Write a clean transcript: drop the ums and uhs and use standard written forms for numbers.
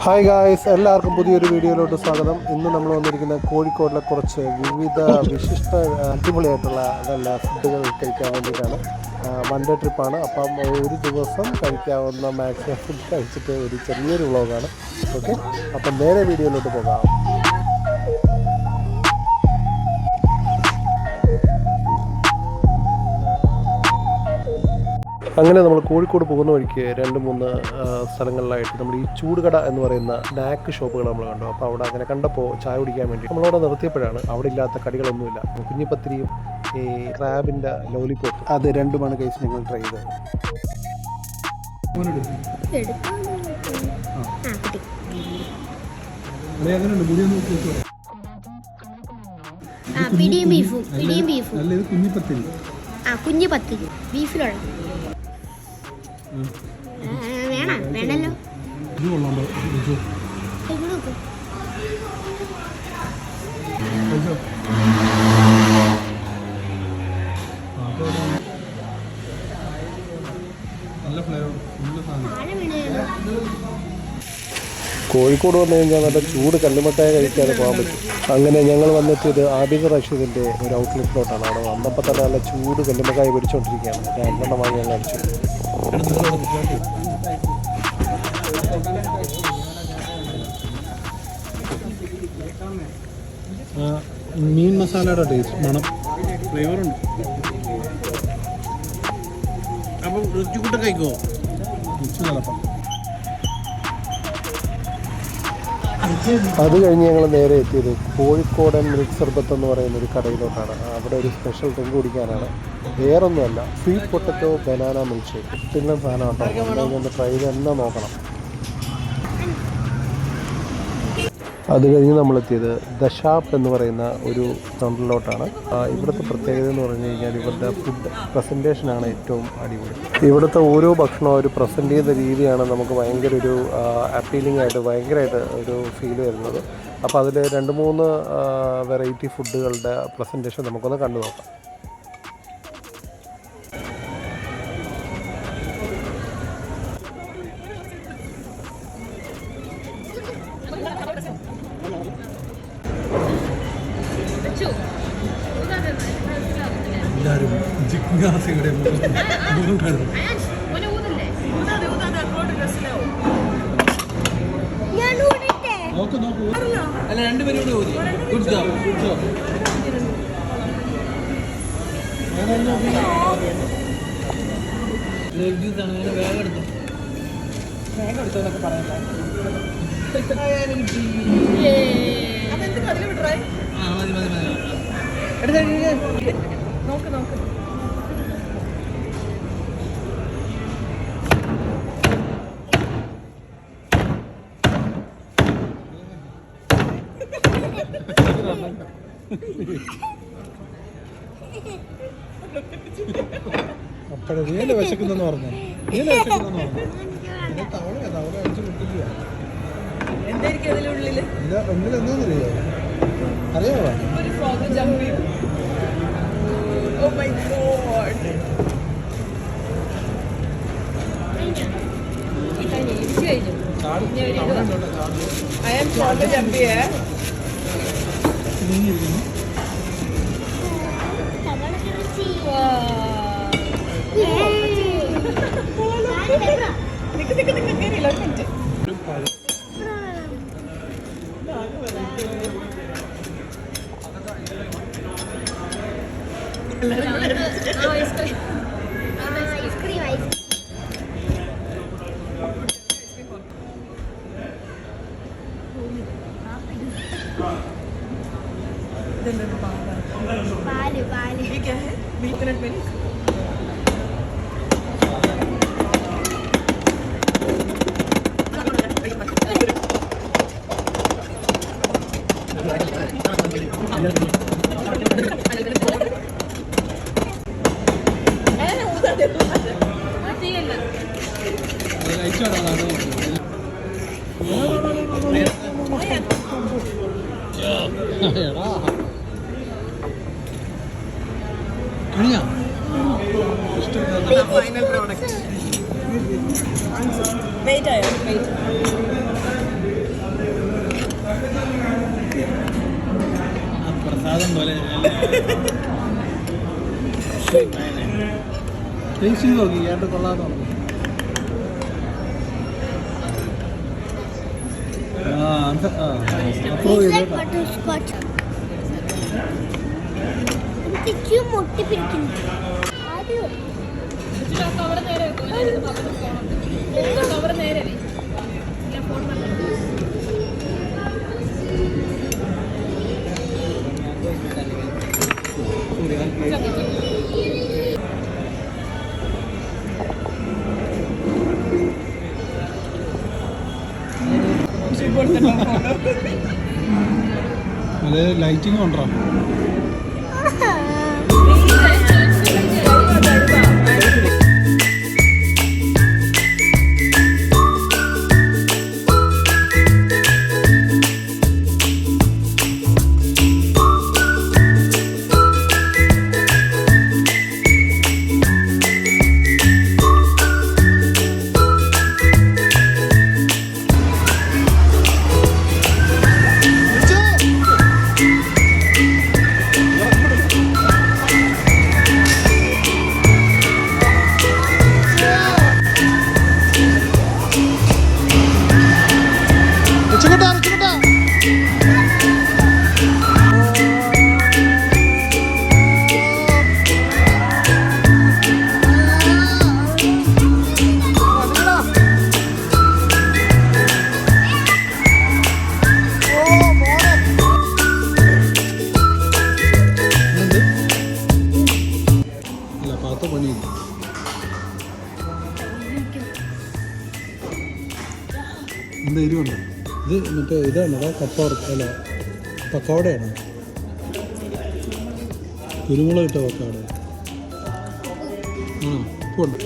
Hi guys, എല്ലാവർക്കും പുതിയൊരു വീഡിയോയിലോട്ട് സ്വാഗതം. ഇന്ന് നമ്മൾ വന്നിരിക്കുന്ന കോഴിക്കോടിലെ കുറച്ച് വിവിധ വിശിഷ്ട അടിപൊളിയായിട്ടുള്ള നല്ല ഫുഡുകൾ കഴിക്കാൻ വേണ്ടിയിട്ടാണ്. വൺ ഡേ ട്രിപ്പാണ്. അപ്പം ഒരു ദിവസം കഴിക്കാവുന്ന മാക്സിമം ഫുഡ് കഴിച്ചിട്ട് ഒരു ചെറിയൊരു വ്ളോഗാണ്. ഓക്കെ, അപ്പം നേരെ വീഡിയോയിലോട്ട് പോകാം. അങ്ങനെ നമ്മൾ കോഴിക്കോട് പോകുന്ന വഴിക്ക് 2-3 സ്ഥലങ്ങളിലായിട്ട് നമ്മൾ ഈ ചൂടുകട എന്ന് പറയുന്ന സ്നാക്ക് ഷോപ്പുകൾ നമ്മൾ കണ്ടു. അപ്പോൾ അവിടെ അങ്ങനെ കണ്ടപ്പോൾ ചായ കുടിക്കാൻ വേണ്ടി നമ്മളവിടെ നിർത്തിയപ്പോഴാണ് അവിടെ ഇല്ലാത്ത കടികളൊന്നുമില്ല. കുഞ്ഞിപ്പത്തിരിയും ഈ ക്രാബിൻ്റെ ലോലിപോപ്പ്, അത് രണ്ടുമാണ് കേസ് ഞങ്ങൾ ട്രൈ ചെയ്തത്. കുഞ്ഞിപ്പത്തിരി ബീഫിലുള്ള വേണല്ലോ. കോഴിക്കോട് വന്നു കഴിഞ്ഞാൽ നല്ല ചൂട് കല്ലുമട്ടായ കഴിക്കാതെ പോകാൻ പറ്റും. അങ്ങനെ ഞങ്ങൾ വന്നെത്തിയത് ആബിദ് റഷീദിൻ്റെ ഒരു ഔട്ട്ലെറ്റിലോട്ടാണ്. അവിടെ വന്നപ്പോൾ തന്നെ നല്ല ചൂട് കല്ലുമക്കായ പിടിച്ചുകൊണ്ടിരിക്കുകയാണ്. 2 വാങ്ങി ഞങ്ങൾ അടിച്ചു. മീൻ മസാലയുടെ ടേസ്റ്റ്, മണം, ഫ്ലേവറുണ്ട്. അപ്പം രുചി കൂട്ടം കഴിക്കുമോ? ചിലപ്പം. അത് കഴിഞ്ഞ് ഞങ്ങൾ നേരെ എത്തിയത് കോഴിക്കോടൻ മിൽക്ക് സർബത്ത് എന്ന് പറയുന്ന ഒരു കടയിലോട്ടാണ്. അവിടെ ഒരു സ്പെഷ്യൽ ഡ്രിങ്ക് കുടിക്കാനാണ്. വേറൊന്നുമല്ല, sweet potato banana milk shake. പിന്നെ സാധനം കേട്ടോ, ഒന്ന് ട്രൈ ചെയ്ത് തന്നെ നോക്കണം. അത് കഴിഞ്ഞ് നമ്മളെത്തിയത് ദശാപ്പ് എന്ന് പറയുന്ന ഒരു കൗണ്ടറിലോട്ടാണ്. ഇവിടുത്തെ പ്രത്യേകത എന്ന് പറഞ്ഞു കഴിഞ്ഞാൽ ഇവരുടെ ഫുഡ് പ്രസൻറ്റേഷനാണ് ഏറ്റവും അടിപൊളി. ഇവിടുത്തെ ഓരോ ഭക്ഷണവും ഒരു പ്രസൻറ്റ് ചെയ്ത രീതിയാണ് നമുക്ക് ഭയങ്കര ഒരു അപ്പീലിംഗ് ആയിട്ട് ഭയങ്കരമായിട്ട് ഒരു ഫീൽ വരുന്നത്. അപ്പോൾ അതിൽ 2-3 വെറൈറ്റി ഫുഡുകളുടെ പ്രസൻറ്റേഷൻ നമുക്കൊന്ന് കണ്ടു നോക്കാം. എല്ലാവരും ജിജ്ഞാസയുടെ അല്ല, രണ്ടുപേരും ഗുഡ് ജോബ്, ഗുഡ് ജോബ്. വേഗം എടുത്തു, വേഗം എടുത്തോന്നൊക്കെ പറയാം. നോക്ക് നോക്ക്. അപ്പോഴേ നീല വിശക്കുന്നെന്ന് പറഞ്ഞു, നീല വിശക്കുന്നെന്ന് പറഞ്ഞു. തവള അടിച്ചു കൊടുത്തില്ല. എന്തായിരിക്കും അതിനുള്ളിൽ? ഉള്ളിൽ എന്താണെന്നറിയോ? അറിയാമോ? ഒരു frog jump. Oh my god. I am frog jump here. ये क्या है? Milk milk. Final product. Wait, wait. Taste ചെയ്ത് നോക്കി ഏതാണ്ട് കൊള്ളാന്ന് പറഞ്ഞു. അപ്രൂവ് ചെയ്ത് കേട്ടോ. ബട്ടർസ്കോച്ച് എനിക്ക് മുട്ടി പിടിക്കുന്നു. അത് ലൈറ്റിങ് കൊണ്ടോ. എന്താ എരിവുണ്ടോ? ഇത് മറ്റേ ഇതാണോ കപ്പ അല്ല പക്കവടയാണോ? കുരുമുളക് ഇട്ട പക്കവട ആണോ? ഉപ്പുണ്ടോ?